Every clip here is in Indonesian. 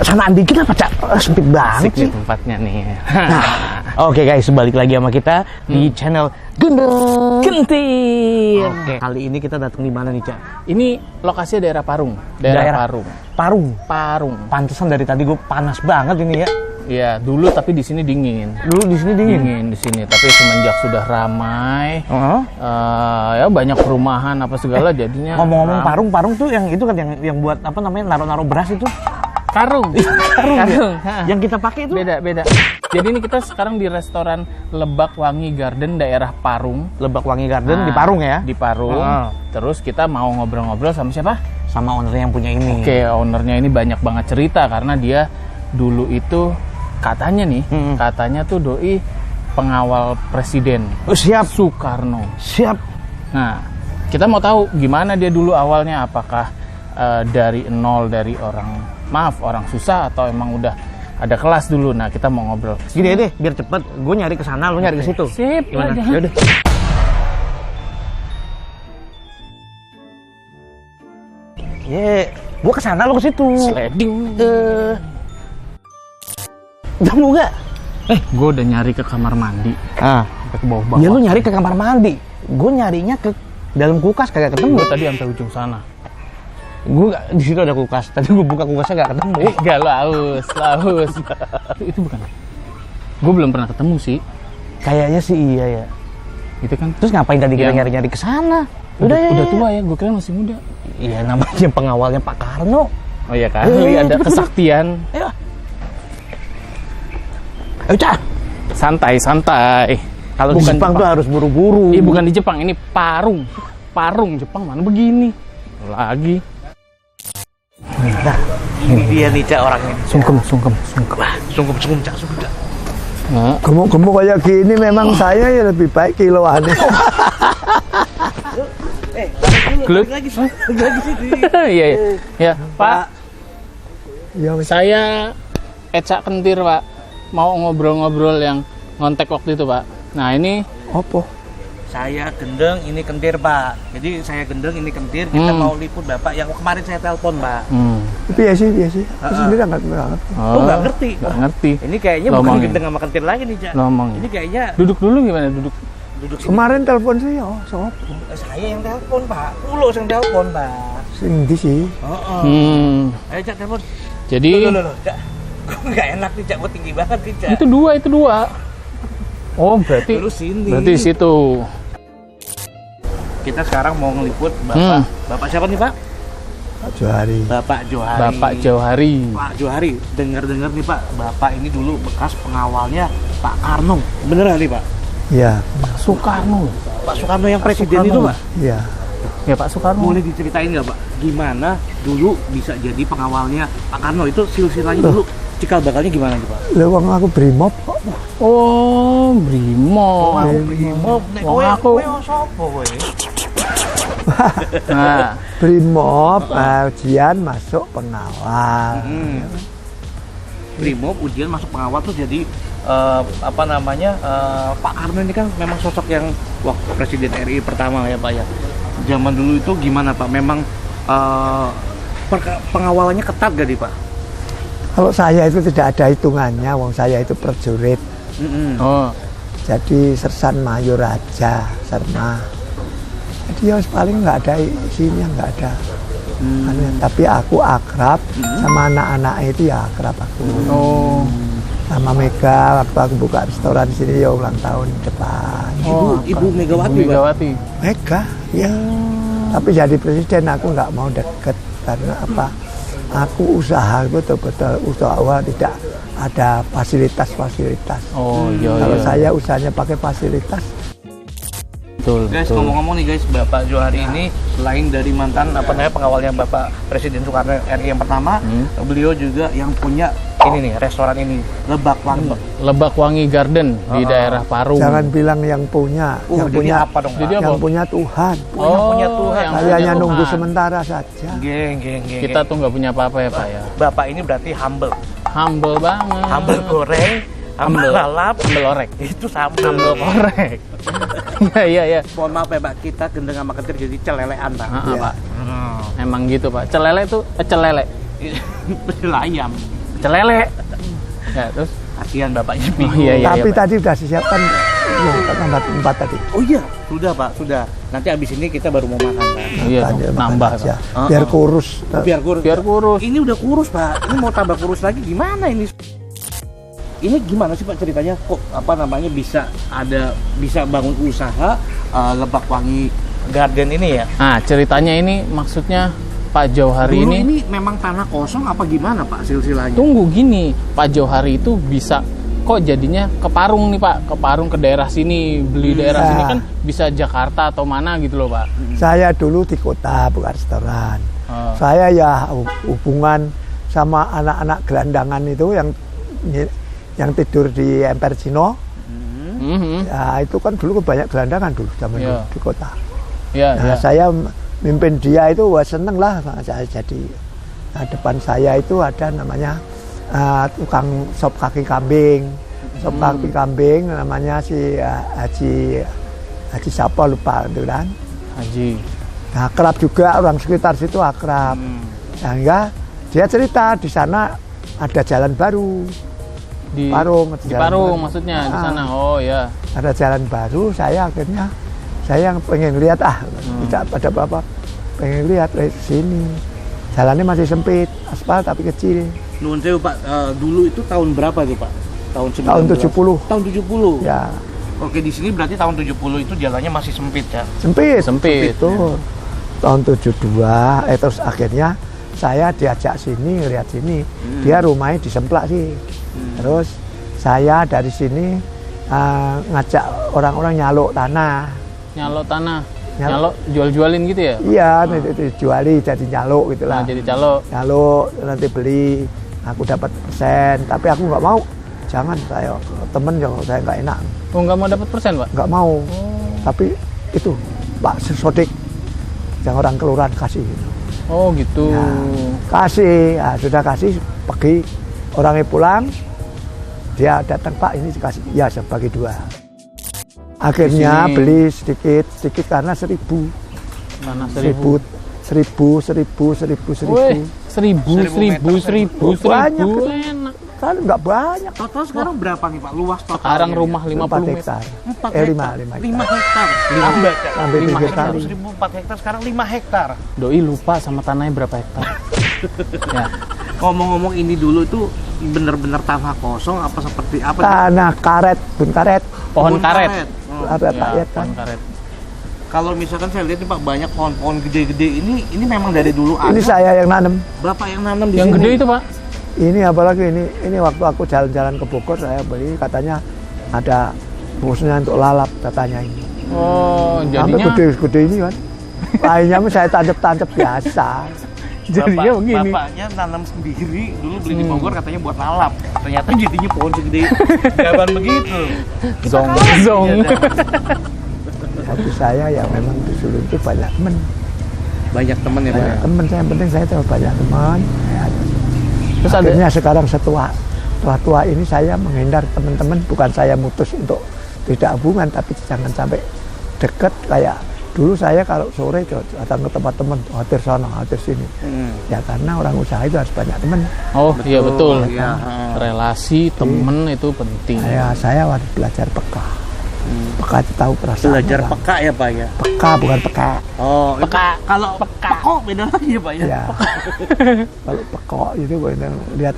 Sanaan dikit apa, Cak? Sempit banget sih tempatnya nih. Oke guys, balik lagi sama kita di channel Gendeng Kentir. Oke, kali ini kita datang di mana nih, Cak? Ini lokasinya daerah Parung. Daerah Parung. Parung. Pantesan dari tadi gue panas banget ini ya. Iya, dulu tapi di sini dingin. Dulu di sini dingin. Dingin di sini, tapi semenjak sudah ramai, ya banyak perumahan apa segala jadinya. Ngomong-ngomong Parung tuh yang itu kan yang buat apa namanya naruh-naruh beras itu. Karung. Karung. Yang kita pakai itu beda. Jadi ini kita sekarang di restoran Lebak Wangi Garden daerah Parung. Lebak Wangi Garden di Parung ya? Di Parung. Terus kita mau ngobrol-ngobrol sama siapa? Sama ownernya yang punya ini. Oke, ownernya ini banyak banget cerita karena dia dulu itu katanya nih, katanya tuh doi pengawal presiden. Oh, siap. Soekarno. Siap. Nah, kita mau tahu gimana dia dulu awalnya, apakah dari nol, dari orang susah, atau emang udah ada kelas dulu. Nah, kita mau ngobrol. Gini deh, biar cepet. Gue nyari ke sana, lu nyari ke situ. Sip. Gimana? Yaudah. Gue ke sana, lu ke situ. Sliding. Kamu enggak? Gue udah nyari ke kamar mandi. Sampai ke bawah-bawah. Ya lu nyari ke kamar mandi. Gue nyarinya ke dalam kulkas kagak ketemu. Gue tadi sampai ujung sana. Gue di situ ada kulkas. Tadi gue buka kulkasnya gak ketemu. Enggak, lo haus. Itu bukan. Gue belum pernah ketemu sih. Kayaknya sih iya ya. Itu kan. Terus ngapain tadi kita nyari-nyari ke sana? Udah tua ya, gue kira masih muda. Iya, namanya pengawalnya Pak Karno. Oh iya kan, ada kesaktian. Ayo, Cak. Santai. Kalau di Jepang tuh harus buru-buru. Bukan di Jepang, ini Parung. Jepang mana begini? Lagi. Nah, ini dia nih, Cak, orangnya. Sungkem, Cak. Gemuk kayak gini memang saya ya lebih baik kiloannya. Gluk. Lagi sih. Iya. Pak. Ya, Saya Eca Kentir, Pak. Mau ngobrol-ngobrol yang ngontek waktu itu, Pak. Nah, ini apa? Saya Gendeng, ini Kentir, Pak. Jadi saya Gendeng, ini Kentir. Kita mau liput Bapak yang kemarin saya telepon, Pak. Biasa. Aku sendiri nggak ngerti. Oh, nggak ngerti. Nggak ngerti. Ini kayaknya bukan Gendeng sama Kentir lagi nih, Cak. Ini kayaknya duduk dulu gimana? Duduk sini. Kemarin telepon saya, sopo? Saya yang telepon, Pak. Ulo yang telepon, Pak. Sendiri sih. Ayo, Cak, telepon. Jadi Loh, Cak. Nggak enak nih, Cak. Gue tinggi banget nih, Cak. itu dua. Oh, berarti Lu sini. Berarti di situ. Kita sekarang mau ngeliput Bapak. Bapak siapa nih, Pak? Pak Johari. Bapak Johari. Pak Johari, dengar-dengar nih, Pak. Bapak ini dulu bekas pengawalnya Pak Karno. Bener nggak nih, Pak? Iya. Soekarno. Pak Soekarno yang presiden itu, Pak? Iya. Ya, Pak Soekarno. Boleh diceritain nggak, Pak? Gimana dulu bisa jadi pengawalnya Pak Karno? Itu silsilahnya dulu cikal bakalnya gimana nih, Pak? Lewang aku brimob kok. Oh, Brimob. Brimob. Aku. Sopo kowe? Nah, Brimob, ujian masuk pengawal. Brimob ujian masuk pengawal tuh jadi Pak Karno ini kan memang sosok yang presiden RI pertama ya, Pak ya. Zaman dulu itu gimana, Pak? Memang pengawalannya ketat gak nih, Pak? Kalau saya itu tidak ada hitungannya, wong saya itu prajurit. oh, Jadi sersan mayor aja, serma. Jadi ya paling nggak ada isinya, nggak ada. Tapi aku akrab sama anak-anak itu, ya akrab aku. Sama Mega waktu aku buka restoran sini ya ulang tahun depan. Ibu Megawati, Pak? Mega, ya. Tapi jadi presiden aku nggak mau deket karena apa? Aku usaha betul-betul usaha, tidak ada fasilitas. Kalau saya usahanya pakai fasilitas. betul. Guys, ngomong-ngomong nih guys, Bapak Johari ini selain dari mantan pengawalnya Bapak Presiden Soekarno RI yang pertama, beliau juga yang punya ini nih, restoran ini, Lebak Wangi. Lebak Wangi Garden di daerah Parung. Jangan bilang yang punya, yang punya apa dong? Jadi yang apa? punya Tuhan. Yang punya Tuhan. yang Saya hanya punya nunggu Tuhan. sementara saja. Geng. Kita tuh nggak punya apa-apa ya Pak ya. Bapak ini berarti humble. Humble banget. Humble goreng, humble lalap, Humble orek. itu sambal. Humble korek. Iya. Mohon maaf ya Pak, kita gendeng sama ketir jadi celelean Pak. Pak. Emang gitu Pak. Celele tuh celele. Pecel ayam. Pecel lele. Ya, terus Kasihan bapaknya oh, bingung. iya, Tapi Pak. tadi sudah disiapkan tambah tempat tadi. Oh iya, sudah Pak, sudah. Nanti abis ini kita baru mau makan Pak. Iya, Tadi dong, makan nambah aja. Pak. Biar kurus. Biar kurus. Biar kurus. Ini udah kurus Pak. Ini mau tambah kurus lagi gimana ini? Ini gimana sih Pak ceritanya? Kok apa namanya bisa bangun usaha Lebak Wangi Garden ini ya? Nah, ceritanya ini maksudnya Pak Jauhari Dulu ini ini memang tanah kosong apa gimana Pak silsilanya? tunggu gini, Pak Jauhari itu bisa kok jadinya ke Parung nih Pak, ke Parung ke daerah sini, beli daerah sini kan bisa Jakarta atau mana gitu loh Pak. Saya dulu di kota bukan restoran. Oh. Saya ya hubungan sama anak-anak gelandangan itu yang tidur di Emper Cino. Mhm. Ya itu kan dulu banyak gelandangan dulu zaman Iya. dulu di kota. Ya, Nah, ya. saya mimpin dia itu wah seneng lah saya jadi. Nah, depan saya itu ada namanya tukang sop kaki kambing. Sop kaki kambing namanya si Haji siapa lupa itu kan. Haji. Nah, akrab juga orang sekitar situ akrab. Sehingga dia cerita di sana ada jalan baru. Di Parung, di jalan Parung baru. maksudnya di Ah. sana. Oh ya. Ada jalan baru, saya akhirnya yang pengen lihat tidak pada apa pengen lihat sini. Jalannya masih sempit, aspal tapi kecil. Nuhun sewu Pak, dulu itu tahun berapa itu Pak? Tahun 19. Tahun 70. Tahun 70. Ya, Oke, di sini berarti tahun 70 itu jalannya masih sempit ya. sempit. Itu tahun 72, terus akhirnya saya diajak sini, lihat sini. Dia rumahnya di Semplak sih. Terus saya dari sini ngajak orang-orang nyaluk tanah. Nyalok tanah. Nyalok. Nyalok jual-jualin gitu ya? Iya, dijuali jadi nyaluk gitu Nah, lah. jadi calo. Nyaluk nanti beli, aku dapat persen. Tapi aku nggak mau. Jangan saya temen yang saya nggak enak, Oh, nggak mau dapat persen, Pak? nggak mau. Tapi itu Pak Sodik yang orang kelurahan kasih. Oh, gitu. Ya, kasih, sudah kasih, pergi orangnya pulang, dia datang Pak ini dikasih, ya saya bagi 2. Akhirnya Di sini. beli sedikit karena 1.000. Tanah 1.000. 1.000. Wih, 1.000. Banyak itu. Enak. Kan nggak banyak. Total sekarang berapa nih Pak luas totalnya? Sekarang rumah 4 50 meter. hektar. 4 5 hektar. 5 5 hektar. hektar. Sampai 5 3 hektar. kali. 4 hektar sekarang 5 hektar. Doi lupa sama tanahnya berapa hektar. Ya. Ngomong-ngomong ini dulu itu bener-bener tanah kosong apa seperti apa? Tanah karet, bun karet. Pohon Kebun karet. Ada Ya, rakyat kan. pohon karet. Kalau misalkan saya lihat nih Pak banyak pohon-pohon gede-gede ini memang dari dulu ada. Ini saya yang nanam. Bapak yang nanam di Yang sini. gede itu, Pak? Ini apalagi ini waktu aku jalan-jalan ke Bogor saya beli katanya ada khususnya untuk lalap katanya ini. Oh, Sampai jadinya gede-gede ini kan. Lainnya mah saya tancap-tancap biasa. jadinya begini. Bapaknya nanam sendiri dulu beli di Bogor katanya buat lalap. Ternyata jadinya pohon segede gaban begitu. Zong zong. Iya, Tapi saya ya memang di Solo itu banyak teman. banyak temen ya Pak. Banyak teman saya yang penting saya tahu banyak teman. Ya, Terus ada akhirnya sekarang setua tua ini saya menghindar teman-teman, bukan saya mutus untuk tidak hubungan, tapi jangan sampai deket kayak dulu saya kalau sore datang ke tempat teman, hadir sana, hadir sini. Ya karena orang usaha itu harus banyak teman. Oh, iya betul. Iya. Relasi temen itu penting. Saya harus belajar peka. Peka itu tahu perasaan. Belajar orang. peka ya Pak ya. Peka bukan peka. Oh, Peka. itu kalau peko beda lagi ya Pak ya. Ya. Kalau pekok itu kita lihat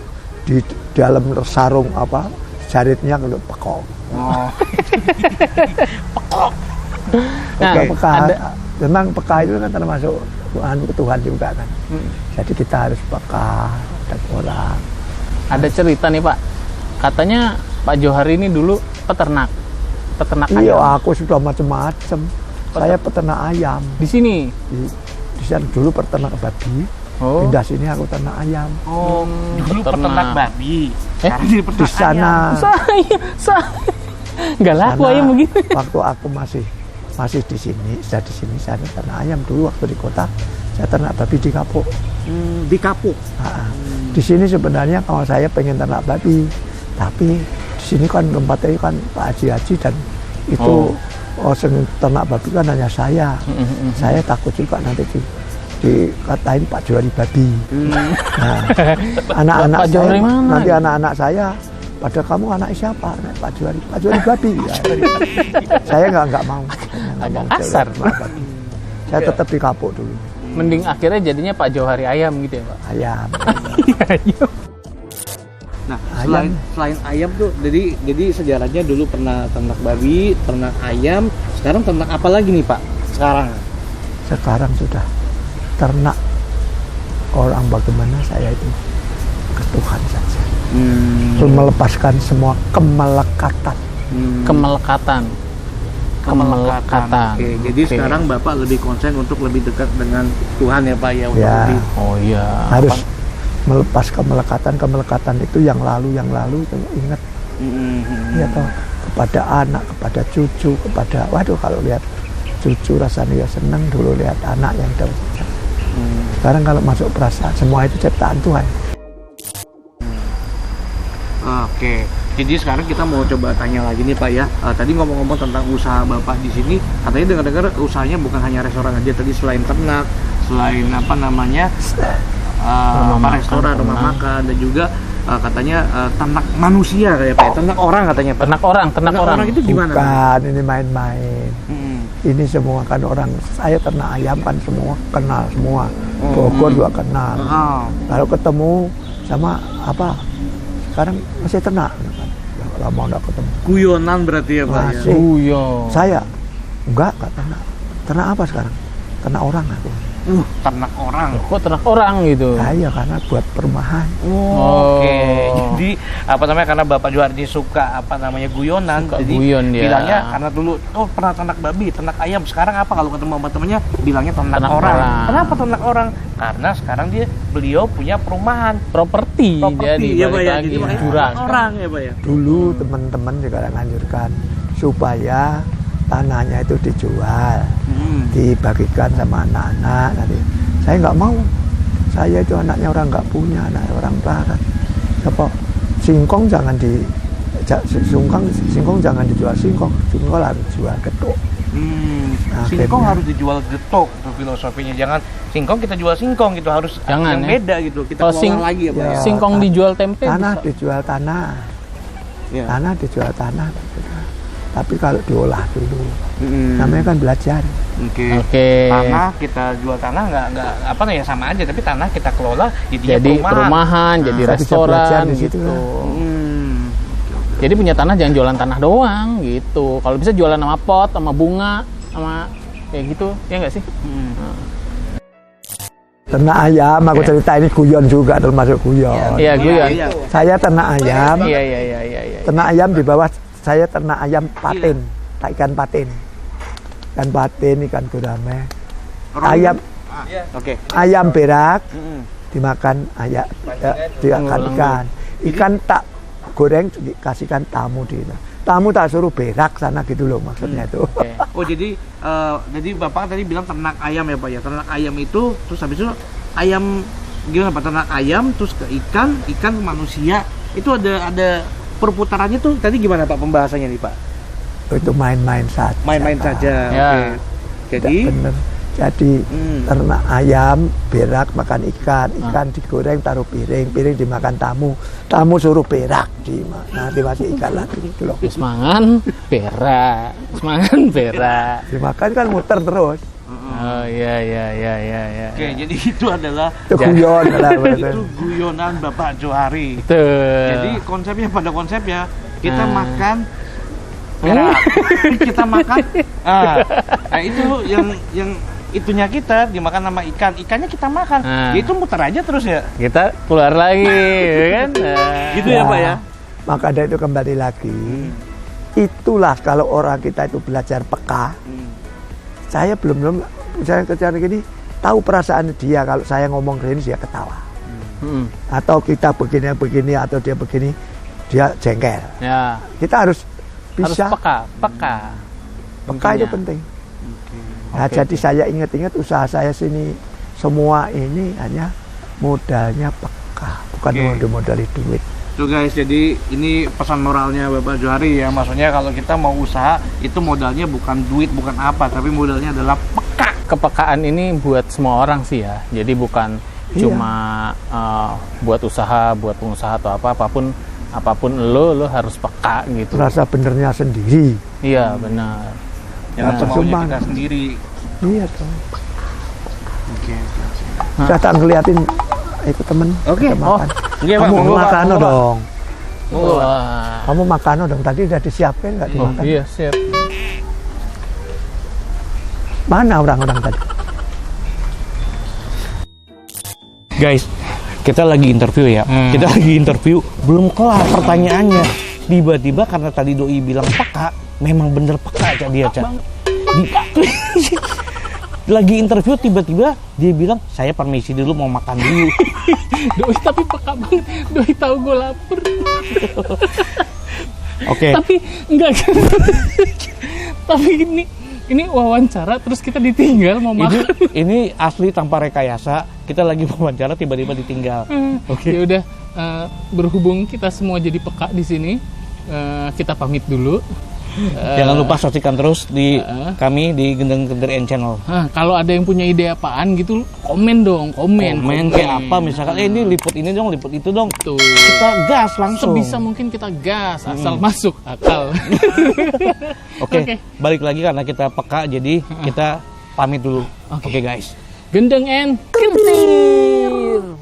di dalam sarung apa jaritnya kalau pekok. Oh. Nah, Peka. ada- Memang peka itu kan termasuk Tuhan juga kan. Jadi kita harus peka dan orang. ada cerita nih, Pak. Katanya Pak Jauhari ini dulu peternak Iya, ayam. aku sudah macam-macam. Saya peternak ayam. Di sini. Di sana dulu peternak babi. Oh. Pindah sini aku ternak ayam. Oh, dulu peternak babi. Sekarang jadi Di peternak sana. Saya nggak laku Sana, ayam begini. Waktu aku masih di sini, saya di sini saya ternak ayam dulu waktu di kota. Saya ternak babi di Kapuk. Di Kapuk. Nah, di sini sebenarnya kalau saya pengen ternak babi, tapi di sini kan tempatnya kan Pak Haji dan itu sing ternak babi kan hanya saya. Saya takut juga nanti dikatain Pak Johari babi. Nah, anak-anak Pak Johari saya, mana? nanti anak-anak saya, pada kamu anak siapa? Pak Johari babi. Ya. Saya nggak mau. Agak kasar. Saya tetap di kapuk dulu. Mending akhirnya jadinya Pak Johari ayam gitu ya Pak. Ayam. Nah, Ayam. selain ayam tuh, jadi sejarahnya dulu pernah ternak babi, ternak ayam, sekarang ternak apa lagi nih Pak? Sekarang sudah ternak orang bagaimana saya itu ke Tuhan saja. Melepaskan semua kemelekatan. Kemelekatan. Oke, jadi sekarang Bapak lebih konsen untuk lebih dekat dengan Tuhan ya Pak ya, untuk Ya. lebih Oh iya. Harus melepas kemelekatan itu yang lalu itu ingat ya toh, kepada anak, kepada cucu, kepada waduh, kalau lihat cucu rasanya ya seneng, dulu lihat anak yang udah sekarang kalau masuk perasaan semua itu ciptaan Tuhan. Oke, jadi sekarang kita mau coba tanya lagi nih Pak ya. Tadi ngomong-ngomong tentang usaha Bapak di sini, katanya dengar-dengar usahanya bukan hanya restoran aja. Tadi selain ternak, selain apa namanya restoran, rumah makan, dan juga katanya ternak manusia kayak Pak ya, ternak orang katanya Pak. Ternak orang. Itu gimana? Bukan, ini main-main. Hmm. Ini semua kan orang, saya ternak ayam kan semua kenal semua. Bogor juga kenal. Oh. Kalau ketemu sama apa? Sekarang masih ternak. Lama udah ketemu. Guyonan berarti ya Pak ya. Masih. Guyon. Saya enggak ternak. Ternak apa sekarang? Ternak orang aku. Ternak orang. Kok ternak orang gitu? Saya karena buat perumahan. Oke, Oh. jadi apa namanya, karena Bapak Johari suka apa namanya guyonan, Suka jadi guyon dia. bilangnya karena dulu pernah ternak babi, ternak ayam, sekarang apa kalau ketemu sama temennya bilangnya ternak Ternak orang. orang. Kenapa ternak orang? Karena sekarang beliau punya perumahan, Properti jadi ya Pak balik ya, lagi jadi makanya jurang. ternak orang ya Pak ya. Dulu teman-teman juga anjurkan supaya tanahnya itu dijual, dibagikan sama anak-anak. Nanti saya nggak mau. Saya itu anaknya orang nggak punya, anaknya orang barat. Apa? Singkong jangan singkong jangan dijual singkong harus jual getuk. Singkong Akhirnya. harus dijual getok, itu filosofinya. Jangan singkong kita jual singkong gitu, harus Jangan, yang ya. beda gitu. Kita Kalau kelola lagi ya Pak ya. Ya. Singkong dijual tempe Tanah bisa. dijual tanah, Ya. tanah dijual tanah. Tapi kalau diolah dulu, namanya kan belajar. Oke. Tanah kita jual tanah nggak apa ya, sama aja, tapi tanah kita kelola Jadi perumahan, jadi Saya bisa belajar restoran di situ, gitu. Hmm. Jadi punya tanah jangan jualan tanah doang gitu. Kalau bisa jualan sama pot, sama bunga, sama kayak gitu, ya nggak sih? Ternak ayam, aku cerita ini guyon juga, termasuk guyon. Iya, guyon. Iya. Saya ternak ayam, Iya. ternak ayam di bawah saya ternak ayam patin, tak ikan patin. Ikan patin, ikan gurame. Ayam Oke. ayam berak dimakan ayam, dimakan ikan. Ikan tak goreng dikasihkan tamu di tamu tak suruh berak sana gitu loh maksudnya itu. Oh jadi Bapak tadi bilang ternak ayam ya Pak ya. Ternak ayam itu terus habis itu ayam gimana Pak? Ternak ayam terus ke ikan ke manusia. Itu ada perputarannya tuh tadi gimana Pak pembahasannya nih Pak? Itu main-main saja. Main-main Pak. saja. Ya. Oke. Jadi Tidak benar. Jadi ternak ayam berak makan ikan digoreng taruh piring dimakan tamu suruh berak dimasih ikan lagi gitu loh. Semangan berak. Dimakan kan muter terus. Oh iya. oke, jadi itu adalah Itu guyon lah. itu guyonan Bapak Johari. Betul. Jadi pada konsepnya kita makan berak. Kita makan itu yang itunya kita dimakan sama ikannya kita makan. Ya itu muter aja terus ya. kita keluar lagi kan. Gitu ya Pak ya. Maka dari itu kembali lagi. Itulah kalau orang kita itu belajar peka. Saya belum saya kerjaan gini tahu perasaan dia kalau saya ngomong gini dia ketawa. Atau kita begini atau dia begini dia jengkel. Ya. Kita harus bisa Harus peka. peka itu penting. Nah, jadi saya ingat-ingat usaha saya sini semua ini hanya modalnya peka, bukan modal duit. Tuh guys, jadi ini pesan moralnya Bapak Johari ya. Maksudnya kalau kita mau usaha itu modalnya bukan duit, bukan apa, tapi modalnya adalah peka. kepekaan ini buat semua orang sih ya. Jadi bukan cuma buat usaha, buat pengusaha atau apapun lo harus peka gitu. Rasa benernya sendiri. Iya benar. Jangan Nah, semaunya cuma- kita sendiri. Iya dong. Oke. Saya tak ngeliatin ikut temen. Oke. kita makan. Iya, Pak. Kamu Monggo, Pak. makan Monggo, Pak. dong. Wah. Kamu makan dong. Tadi udah disiapin nggak Oh dimakan? iya siap. Mana orang-orang tadi? Guys, kita lagi interview ya. Kita lagi interview, belum kelar pertanyaannya. Tiba-tiba karena tadi Doi bilang peka, memang bener peka aja dia, Cak. Lagi interview tiba-tiba dia bilang, saya permisi dulu mau makan dulu. Doi tapi peka banget. Doi tahu gue lapar. Oke. Tapi enggak. Tapi ini wawancara terus kita ditinggal mau makan. Ini asli tanpa rekayasa. Kita lagi wawancara tiba-tiba ditinggal. Oke. Ya udah, berhubung kita semua jadi peka di sini, kita pamit dulu. Jangan lupa saksikan terus di kami di Gendeng Gender N Channel. Kalau ada yang punya ide apaan gitu, komen dong, komen Kayak apa misalkan, ini liput ini dong, liput itu dong. Tuh. Kita gas langsung. Sebisa mungkin kita gas asal masuk akal. Oke, balik lagi karena kita peka, jadi kita pamit dulu. Oke guys. Gendeng and kentir.